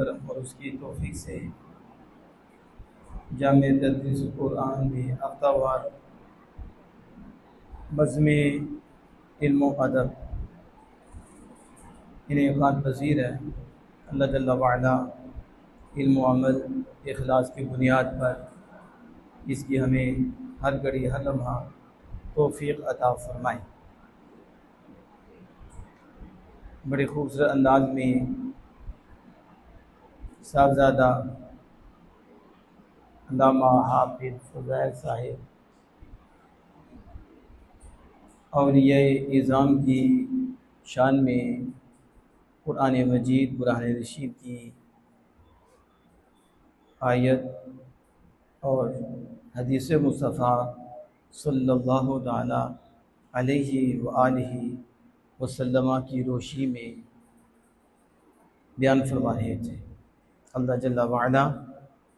करम और उसकी तौफीक से जामे तदरीस कुरान में हफ्तावार बज़्म इल्म व अदब इनेक़ाद पज़ीर है। अल्लाह जल्ला वाला इल्म व अमल इखलास की बुनियाद पर इसकी हमें हर घड़ी हर लम्हा तौफ़ीक़ अता फ़रमाए। बड़े खूबसूरत अंदाज में साहबज़ादा अल्लामा हाफिज़ फ़ज़ैल साहिब औलिया इज़ाम की शान में कुरान मजीद बुरहान रशीद की आयत और हदीस मुस्तफ़ा सल्लल्लाहु ताला अलैहि व आलिहि वसल्लम की रोशनी में बयान फरमा रहे थे। अल्लाह जल्ला वाला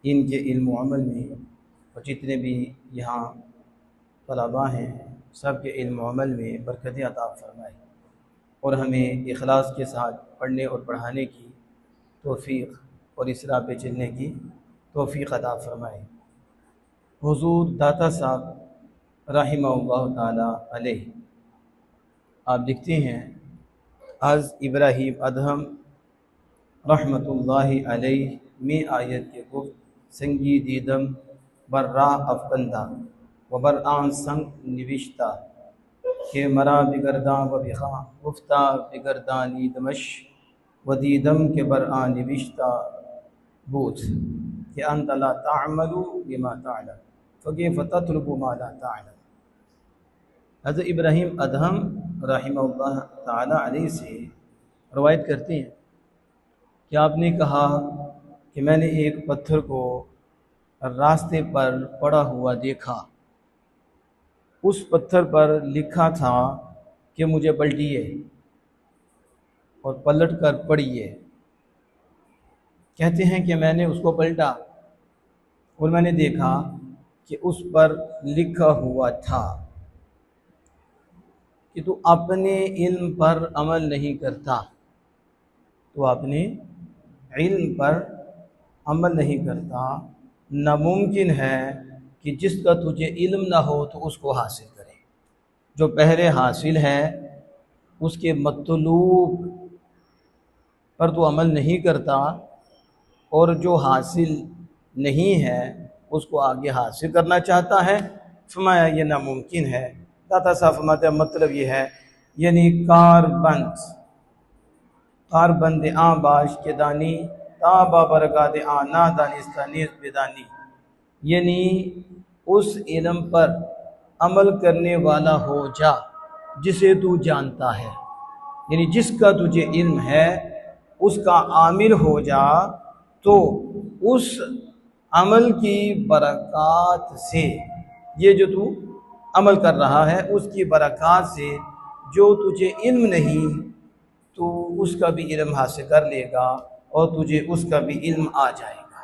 इनके इल्म व अमल में और जितने भी यहाँ तलबा हैं सब के इल्म व अमल में बरकतें अता फरमाए और हमें इखलास के साथ पढ़ने और पढ़ाने की तौफ़ीक़ और इस राह पे चलने की तौफ़ीक़ अता फरमाए। हुज़ूर दाता साहब रहिमहुल्लाह ताला अलैह आप लिखते हैं, आज इब्राहीम अदहम रहमतुल्लाहि अलैह में आयत के गुफ्त संगी दीदम बर्रा अफकंदा व बरआन संग निविश्ता के मरा बिगरदा व बिखा गुफ्ता बिगरदानी दमश व दीदम के बरआन निविश्ता बूथ कि अंतला तामलु बिमा ताला फ़कीफ़ ततलबु मा ला तालम। हज़रत इब्राहीम अदहम रहिमहुल्लाह ताला अलैह से रवायत करते हैं कि आपने कहा कि मैंने एक पत्थर को रास्ते पर पड़ा हुआ देखा। उस पत्थर पर लिखा था कि मुझे पलटिए और पलट कर पढ़िए। कहते हैं कि मैंने उसको पलटा और मैंने देखा कि उस पर लिखा हुआ था कि तू अपने इल्म पर अमल नहीं करता, तो अपने इल्म पर अमल नहीं करता, नामुमकिन है कि जिसका तुझे इल्म ना हो तो उसको हासिल करे। जो पहले हासिल है उसके मतलूब पर तो अमल नहीं करता और जो हासिल नहीं है उसको आगे हासिल करना चाहता है। फरमाया ये नामुमकिन है। दाता साहब फरमाते हैं मतलब ये है यानी कारबंद आ बाश के दानी ताबा बरगाद आना दानिस्तानी बेदानी, यानी उस इल्म पर अमल करने वाला हो जा जिसे तू जानता है, यानी जिसका तुझे इल्म है उसका आमिल हो जा, तो उस अमल की बरक़ात से ये जो तू अमल कर रहा है उसकी बरक़ात से जो तुझे इल्म नहीं तो उसका भी इल्म हासिल कर लेगा और तुझे उसका भी इल्म आ जाएगा।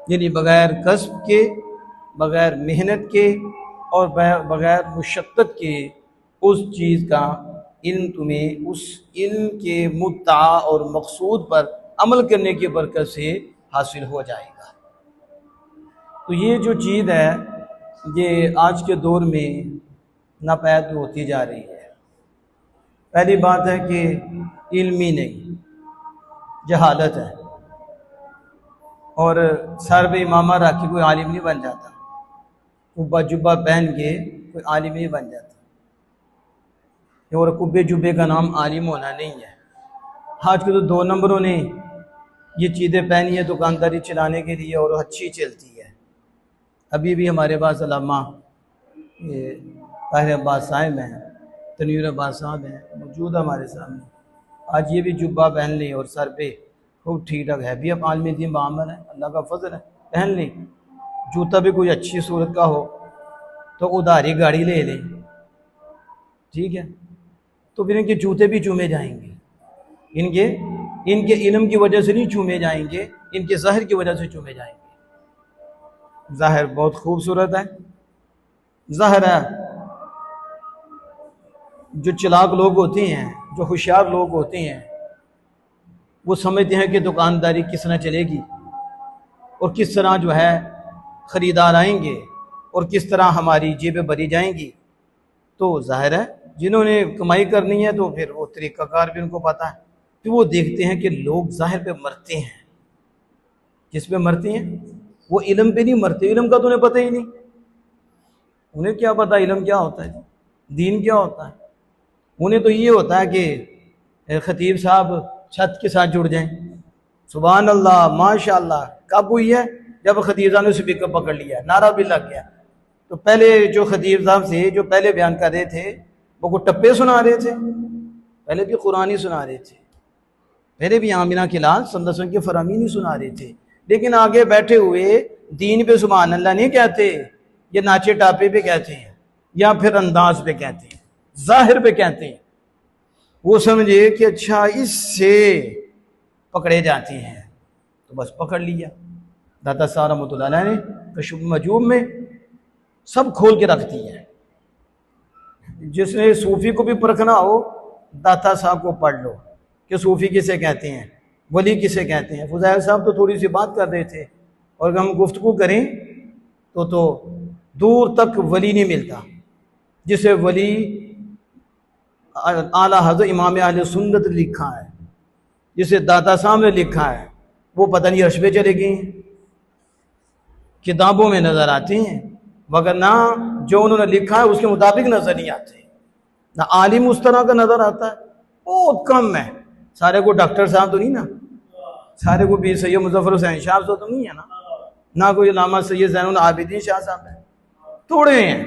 यानी बग़ैर कस्ब के, बग़ैर मेहनत के और बग़ैर मुशक्क़त के उस चीज़ का इल्म तुम्हें उस इल्म के मुद्दा और मकसूद पर अमल करने की बरकत से हासिल हो जाएगा। तो ये जो चीज़ है ये आज के दौर में नापैद होती जा रही है। पहली बात है कि इल्म ही नहीं, जहालत है, और सर पे इमामा रख के कोई आलिम नहीं बन जाता, कुब्बा जुब्बा पहन के कोई आलिम नहीं बन जाता, और कुब्बे जुब्बे का नाम आलिम होना नहीं है। आज के तो 2 नंबरों ने ये चीज़ें पहनी है दुकानदारी चलाने के लिए और अच्छी चलती है। अभी भी हमारे पास अल्लामा ताहिर अब्बास साहब हैं, तनवीर अब्बास साहब हैं, मौजूद हमारे सामने। आज ये भी जुब्बा पहन लें और सर पे खूब ठीक ठाक है भी, अब आलमी दीन बामल है, अल्लाह का फजल है, पहन लें। जूता भी कोई अच्छी सूरत का हो तो उधारी गाड़ी ले लें, ठीक है, तो फिर इनके जूते भी चूमे जाएंगे। इनके इल्म की वजह से नहीं चूमे जाएंगे, इनके ज़ाहिर की वजह से चूमे जाएंगे। ज़ाहिर बहुत खूबसूरत है, ज़ाहिर है। जो चालाक लोग होते हैं, जो होशियार लोग होते हैं, वो समझते हैं कि दुकानदारी किस तरह चलेगी और किस तरह जो है ख़रीदार आएंगे और किस तरह हमारी जेबें भरी जाएंगी। तो जाहिर है जिन्होंने कमाई करनी है तो फिर वो तरीक़ाकार भी उनको पता है। फिर वो देखते हैं कि लोग ज़ाहिर पे मरते हैं। किस पे मरते हैं? वो इल्म पे नहीं मरते, इल्म का तो उन्हें पता ही नहीं। उन्हें क्या पता इल्म क्या होता है, दीन क्या होता है। उन्हें तो ये होता है कि खतीब साहब छत के साथ जुड़ जाएं। सुभान अल्लाह माशाअल्लाह। कब हुई है? जब खतीब साहब ने स्पीकर पकड़ लिया, नारा भी लग गया। तो पहले जो खतीब साहब थे जो पहले बयान कर रहे थे वो को टप्पे सुना रहे थे, पहले भी कुरान ही सुना रहे थे, पहले भी आमिना के लाल संदसों की फरामी नहीं सुना रहे थे। लेकिन आगे बैठे हुए दीन पे सुभान अल्लाह नहीं कहते, ये नाचे टापे पे कहते हैं या फिर अंदाज पे कहते हैं, जाहिर पे कहते हैं। वो समझे कि अच्छा इससे पकड़े जाते हैं तो बस पकड़ लिया। दाता साहब रहमतुल्लाह अलैह ने कश्फ मजूब में सब खोल के रख दिया है। जिसने सूफी को भी परखना हो दाता साहब को पढ़ लो कि सूफी किसे कहते हैं, वली किसे कहते हैं। फुज़ैल साहब तो थोड़ी सी बात कर रहे थे और हम गुफ्तगू करें तो दूर तक वली नहीं मिलता। जिसे वली आला हज़रत इमाम अहले सुन्नत लिखा है, जिसे दाता साहब ने लिखा है, वो पता नहीं अर्श पे चले गए हैं, किताबों में नज़र आते हैं, वगरना जो उन्होंने लिखा है उसके मुताबिक नज़र नहीं आते। ना आलिम उस तरह का नज़र आता है, बहुत कम है। सारे को डॉक्टर साहब तो नहीं ना, सारे को भी सैयद मुज़फ़्फ़र हुसैन शाह साहब तो नहीं है ना कोई उलामा सैयद ज़ैनुल आबिदीन शाह साहब है। थोड़े हैं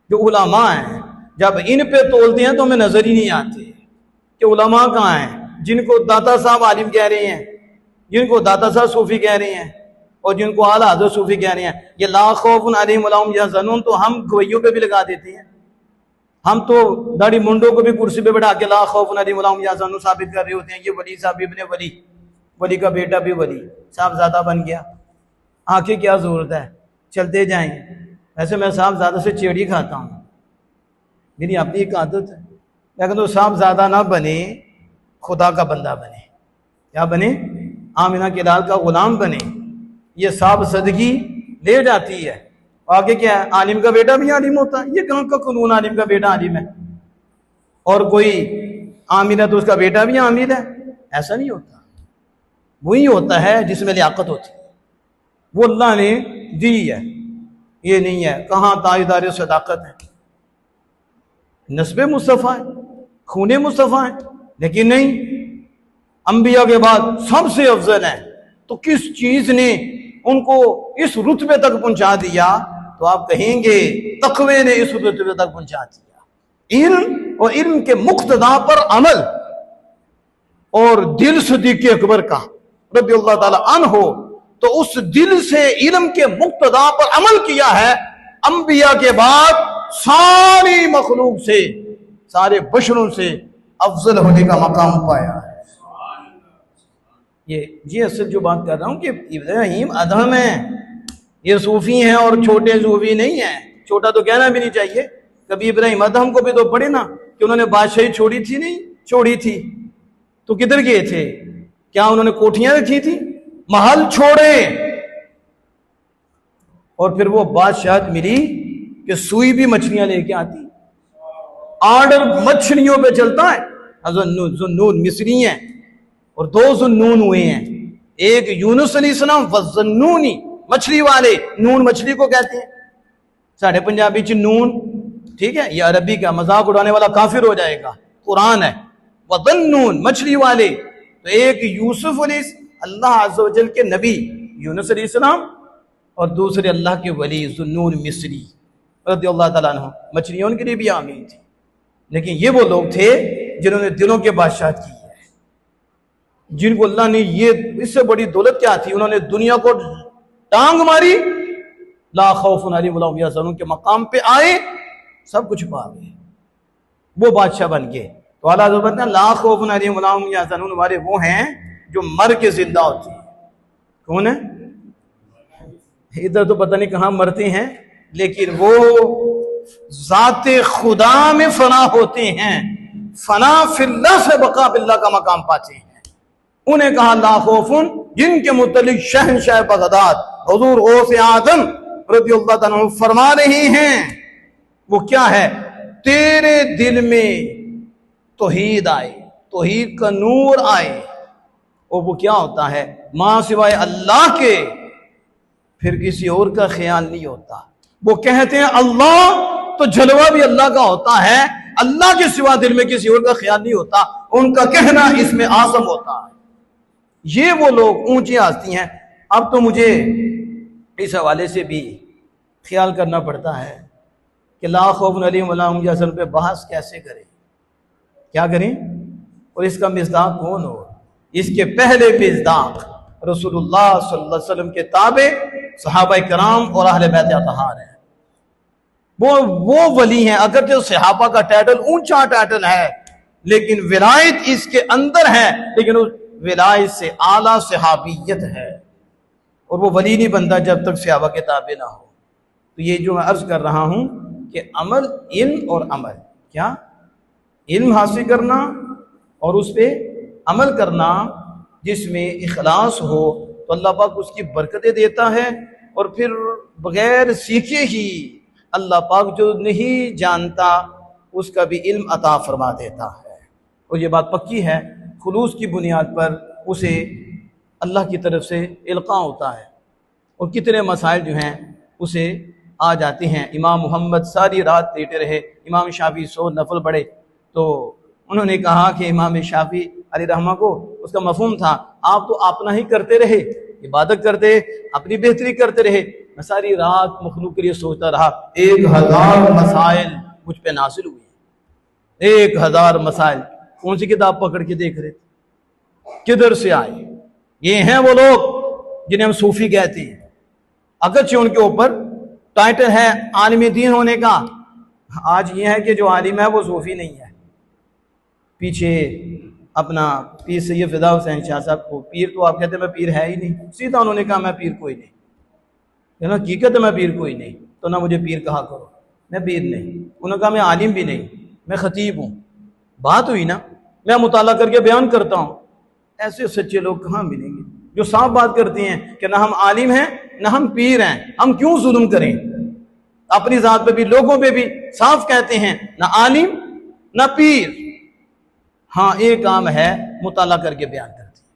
जो उलामा हैं, जब इन पे तोलते हैं तो हमें नज़र ही नहीं आते कि उलमा कहाँ हैं। जिनको दाता साहब आलिम कह रहे हैं, जिनको दाता साहब सूफ़ी कह रहे हैं और जिनको आला हज़रत सूफ़ी कह रहे हैं, ये ला खौफ़ुन अलैहिम वला हुम यहज़नून तो हम गवैयों पे भी लगा देते हैं। हम तो दाढ़ी मुंडों को भी कुर्सी पे बैठा के ला खौफ़ुन अलैहिम वला हुम यहज़नून साबित कर रहे होते हैं। ये वली साहब इब्ने वली, वली का बेटा भी वली साहबज़ादा बन गया। आखिर क्या ज़रूरत है, चलते जाएं। वैसे मैं साहबज़ादा से चेड़ी खाता हूँ, मेरी अपनी एक आदत है। लेकिन तो साहबज़ादा ना बने, खुदा का बंदा बने। क्या बने? आमिना के लाल का गुलाम बने। ये साहब सदगी ले जाती है। आगे क्या है? आलिम का बेटा भी आलिम होता है। ये कहाँ का कानून आलिम का बेटा आलिम है और कोई आमिर है तो उसका बेटा भी आमिर है? ऐसा नहीं होता। वही होता है जिसमें लियाकत होती है, वो अल्लाह ने दी है। ये नहीं है कहाँ ताजदार सदाकत है, नस्बे मुस्तफ़ा है, खूने मुस्तफ़ा है, लेकिन नहीं, अंबिया के बाद सबसे अफजल है। तो किस चीज ने उनको इस रुतबे तक पहुंचा दिया? तो आप कहेंगे तकवे ने इस रुतबे तक पहुंचा दिया। इल्म और इल्म के मुक्तदा पर अमल, और दिल सिद्दीक़ अकबर का रज़ियल्लाहु ताला अन्हु, तो उस दिल से इल्म के मुक्तदा पर अमल किया है। अंबिया के बाद सारी मखलूक से, सारे बशरों से अफजल होने का मकाम पाया है। ये असल जो बात कर रहा हूं कि इब्राहीम अदहम है, ये सूफी हैं और छोटे सूफी नहीं है। छोटा तो कहना भी नहीं चाहिए। कभी इब्राहीम अदहम को भी तो पढ़े ना कि उन्होंने बादशाही छोड़ी थी, नहीं छोड़ी थी तो किधर गए थे? क्या उन्होंने कोठियां रखी थी? महल छोड़े और फिर वो बादशाहत मिली कि सुई भी मछलियां लेके आती। आर्डर मछलियों पे चलता है। हज़रत ज़ुन्नून मिस्री हैं और दो ज़ुन्नून हुए हैं, एक यूनुस अलैहिस्सलाम व ज़ुन्नूनी, मछली वाले, नून मछली को कहते हैं। साढ़े पंजाबी च नून, ठीक है, ये अरबी का मजाक उड़ाने वाला काफिर हो जाएगा। कुरान है व ज़ुन्नून, मछली वाले। तो एक यूसुफ अल्लाह अज़्ज़ा व जल के नबी यूनुस अलैहिस्सलाम और दूसरे अल्लाह के वली ज़ुन्नून मिस्री रज़ियल्लाहु ताला अन्हु। मछलियों के लिए भी आमीन थी, लेकिन ये वो लोग थे जिन्होंने दिलों के बादशाहत की है, जिनको अल्लाह ने ये, इससे बड़ी दौलत क्या थी, उन्होंने दुनिया को टांग मारी, ला खौफुन अलैहिम वला हुम यहज़नून के मकाम पे आए, सब कुछ पा गए, वो बादशाह बन गए। तो अल्लाह ने ला खौफुन अलैहिम वला हुम यहज़नून वाले वो हैं जो मर के जिंदा होते हैं। कौन है? इधर तो पता नहीं कहाँ मरते हैं, लेकिन वो ज़ाते खुदा में फना होते हैं, फना फिल्लाह से बका बिल्लाह का मकाम पाते हैं। उन्हें कहा ला खौफुन, जिनके मुतलिक शहंशाह बगदाद हुजूर गौसे आजम रज़ियल्लाहु अन्हु फरमा रहे हैं, वो क्या है, तेरे दिल में तौहीद आए, तौहीद का नूर आए। और वो क्या होता है, मां सिवाय अल्लाह के फिर किसी और का ख्याल नहीं होता। वो कहते हैं अल्लाह, तो जलवा भी अल्लाह का होता है, अल्लाह के सिवा दिल में किसी और का ख्याल नहीं होता। उनका कहना इसमें आज़म होता है। ये वो लोग ऊंची हस्ती हैं। अब तो मुझे इस हवाले से भी ख्याल करना पड़ता है कि ला खौफुन अलैहिम वला हुम यहज़नून पे बहस कैसे करें, क्या करें, और इसका मिज़दाक़ कौन हो। इसके पहले मिज़दाक़ रसूलुल्लाह सल्लल्लाहु अलैहि वसल्लम के ताबे सहाबा कराम और अहले बैत अतहार है। वो वली हैं। अगर जो सहाबा का टाइटल ऊंचा टाइटल है, लेकिन विलायत इसके अंदर है, लेकिन उस विलायत से आला सहाबियत है। और वो वली नहीं बनता जब तक सहाबा के ताबे ना हो। तो ये जो मैं अर्ज कर रहा हूं कि अमल, इल्म और अमल, क्या इल्म हासिल करना और उस पर अमल करना जिसमें इखलास हो, तो अल्लाह पाक उसकी बरकतें देता है। और फिर बगैर सीखे ही अल्लाह पाक जो नहीं जानता उसका भी इल्म अता फरमा देता है। और ये बात पक्की है, खुलूस की बुनियाद पर उसे अल्लाह की तरफ से इल्का होता है। और कितने मसाइल जो हैं उसे आ जाते हैं। इमाम मोहम्मद सारी रात लेटे रहे, इमाम शाफी 100 नफल पढ़े। तो उन्होंने कहा कि इमाम शाफी अली रहमा को उसका मफहूम था, आप तो अपना ही करते रहे, इबादत करते, अपनी बेहतरी करते रहे, मैं सारी रात मखलूक के लिए सोचता रहा। 1000 मसाइल मुझ पे नासिल हुए, 1000 मसाइल। कौन सी किताब पकड़ के देख रहे थे, किधर से आए। ये हैं वो लोग जिन्हें हम सूफी कहते हैं। अगरचे उनके ऊपर टाइटल है आलिम दीन होने का, आज ये है कि जो आलिम है वो सूफी नहीं है। पीछे अपना पीर सैयद फिदा हुसैन शाह साहब को पीर, तो आप कहते हैं मैं पीर है ही नहीं, सीधा उन्होंने कहा मैं पीर कोई नहीं, है ना, हकीकत है मैं पीर कोई नहीं, तो ना मुझे पीर कहा करो, मैं पीर नहीं। उन्होंने कहा मैं आलिम भी नहीं, मैं खतीब हूँ। बात हुई ना, मैं मुताला करके बयान करता हूँ। ऐसे सच्चे लोग कहाँ मिलेंगे जो साफ बात करते हैं कि ना हम आलिम हैं ना हम पीर हैं, हम क्यों जुल्म करें अपनी जात पे भी, लोगों पे भी। साफ कहते हैं ना आलिम ना पीर, हाँ एक काम है मुताला करके बयान करते हैं।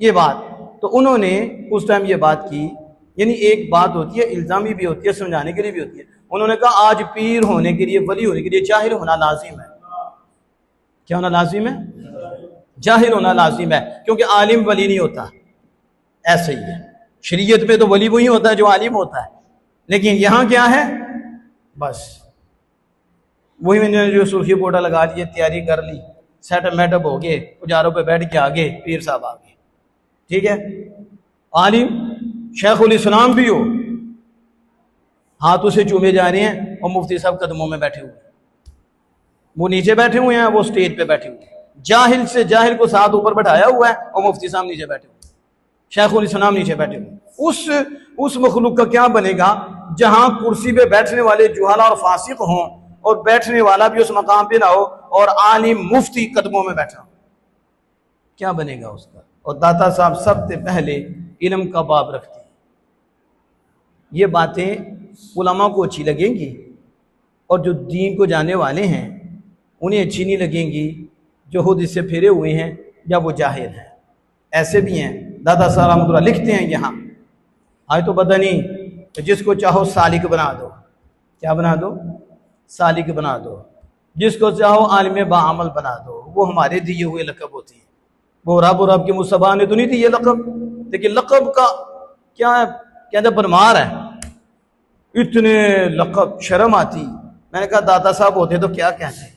ये बात तो उन्होंने उस टाइम ये बात की। यानी एक बात होती है इल्जामी भी होती है, समझाने के लिए भी होती है। उन्होंने कहा आज पीर होने के लिए, वली होने के लिए जाहिल होना लाजिम है। क्या होना लाजिम है? जाहिल होना लाजिम है, क्योंकि आलिम वली नहीं होता। ऐसे ही है शरीयत में, तो वली वही होता है जो आलिम होता है। लेकिन यहाँ क्या है, बस वही मैंने जो सुर्खी पोटा लगा लिए, तैयारी कर ली, सेटअप मेटअप हो गए, पुजारों पे बैठ के आगे पीर साहब आ गए। ठीक है, आलिम शेखुल इस्लाम भी हो, हाथों से चूमे जा रहे हैं और मुफ्ती साहब कदमों में बैठे हुए हैं, वो नीचे बैठे हुए हैं, वो स्टेज पे बैठे हुए हैं। जाहिल से जाहिल को साथ ऊपर बैठाया हुआ है और मुफ्ती साहब नीचे बैठे हुए, शेखुल इस्लाम नीचे बैठे हुए। उस मखलूक का क्या बनेगा जहां कुर्सी पे बैठने वाले जुहाला और फासिक हों और बैठने वाला भी उस मकाम पे ना हो और आलिम मुफ्ती कदमों में बैठा हो, क्या बनेगा उसका। और दाता साहब सबसे पहले इल्म का बाब रखते हैं। ये बातें उलमा को अच्छी लगेंगी और जो दीन को जानने वाले हैं उन्हें अच्छी नहीं लगेंगी, जो खुद इससे फिरे हुए हैं या वो जाहिल हैं। ऐसे भी हैं। दादा साहब रहमतुल्लाह लिखते हैं यहाँ, आए तो बदनी, तो जिसको चाहो सालिक बना दो। क्या बना दो? सालिक बना दो। जिसको चाहो आलिम बाअमल बना दो। वो हमारे दिए हुए लक़ब होती है। वो रब के मुस्तफ़ा ने तो नहीं दी ये लक़ब, लेकिन लक़ब का क्या है, कहते भरमार है, इतने लक़ब, शर्म आती। मैंने कहा दाता साहब होते तो क्या कहते,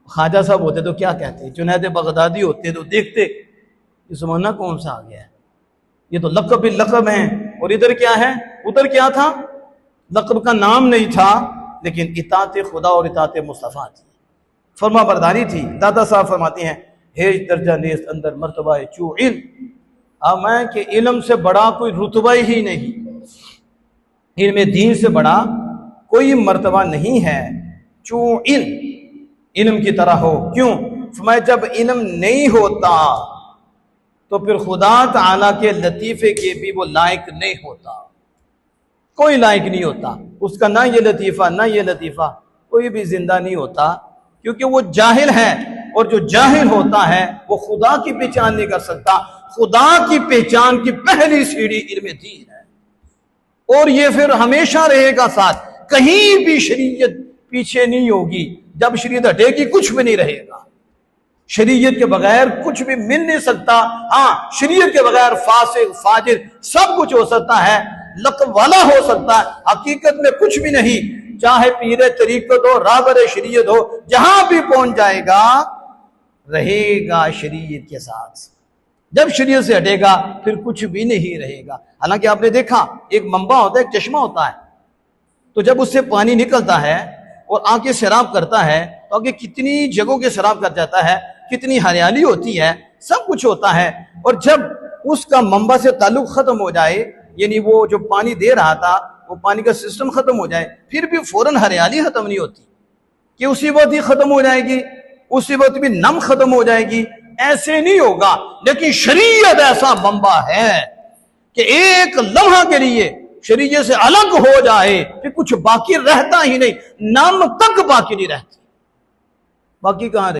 ख्वाजा साहब होते तो क्या कहते, जुनैद बगदादी होते तो देखते ये ज़माना कौन सा आ गया है, ये तो लक़ब भी लक़ब हैं। और इधर क्या है, उधर क्या था, लक़ब का नाम नहीं था, लेकिन इताअत खुदा और इताअत मुस्तफ़ा थी, फरमा बरदारी थी। दादा साहब फरमाते हैं हेज दर्जा नेस्त अंदर मर्तबा चू इल्म, अब मैं कि इल्म से बड़ा कोई रुतबा ही नहीं, इल्म दीन से बड़ा कोई मर्तबा नहीं है। चू इल्म, इल्म की तरह हो। क्यों? फरमाया जब इल्म नहीं होता तो फिर खुदा ताला के लतीफ़े के भी वो लायक नहीं होता, कोई लायक नहीं होता उसका, ना ये लतीफ़ा ना ये लतीफ़ा, कोई भी जिंदा नहीं होता, क्योंकि वो जाहिल है, और जो जाहिल होता है वो खुदा की पहचान नहीं कर सकता। खुदा की पहचान की पहली सीढ़ी इल्म दीन है, और ये फिर हमेशा रहेगा साथ, कहीं भी शरीयत पीछे नहीं होगी। जब शरीयत हटेगी कुछ भी नहीं रहेगा, शरीयत के बगैर कुछ भी मिल नहीं सकता। हाँ, शरीयत के बगैर फासिक फाजिर सब कुछ हो सकता है, लक़ब वाला हो सकता है, हकीकत में कुछ भी नहीं। चाहे पीरे तरीक़त हो, राहबर शरीयत हो, जहां भी पहुंच जाएगा रहेगा शरीयत के साथ। जब शरीयत से हटेगा फिर कुछ भी नहीं रहेगा। हालांकि आपने देखा एक मंबा होता है, एक चश्मा होता है, तो जब उससे पानी निकलता है और आके सैराब करता है तो आगे कितनी जगहों के सैराब कर जाता है, कितनी हरियाली होती है, सब कुछ होता है। और जब उसका मंबा से ताल्लुक खत्म हो जाए, यानी वो जो पानी दे रहा था वो पानी का सिस्टम खत्म हो जाए, फिर भी फौरन हरियाली खत्म नहीं होती कि उसी वक्त ही खत्म हो जाएगी, उसी वक्त भी नम खत्म हो जाएगी, ऐसे नहीं होगा। लेकिन शरीयत ऐसा मंबा है कि एक लम्हा के लिए शरीयत से अलग हो जाए फिर कुछ बाकी रहता ही नहीं, नाम तक बाकी नहीं रहती, बाकी कहां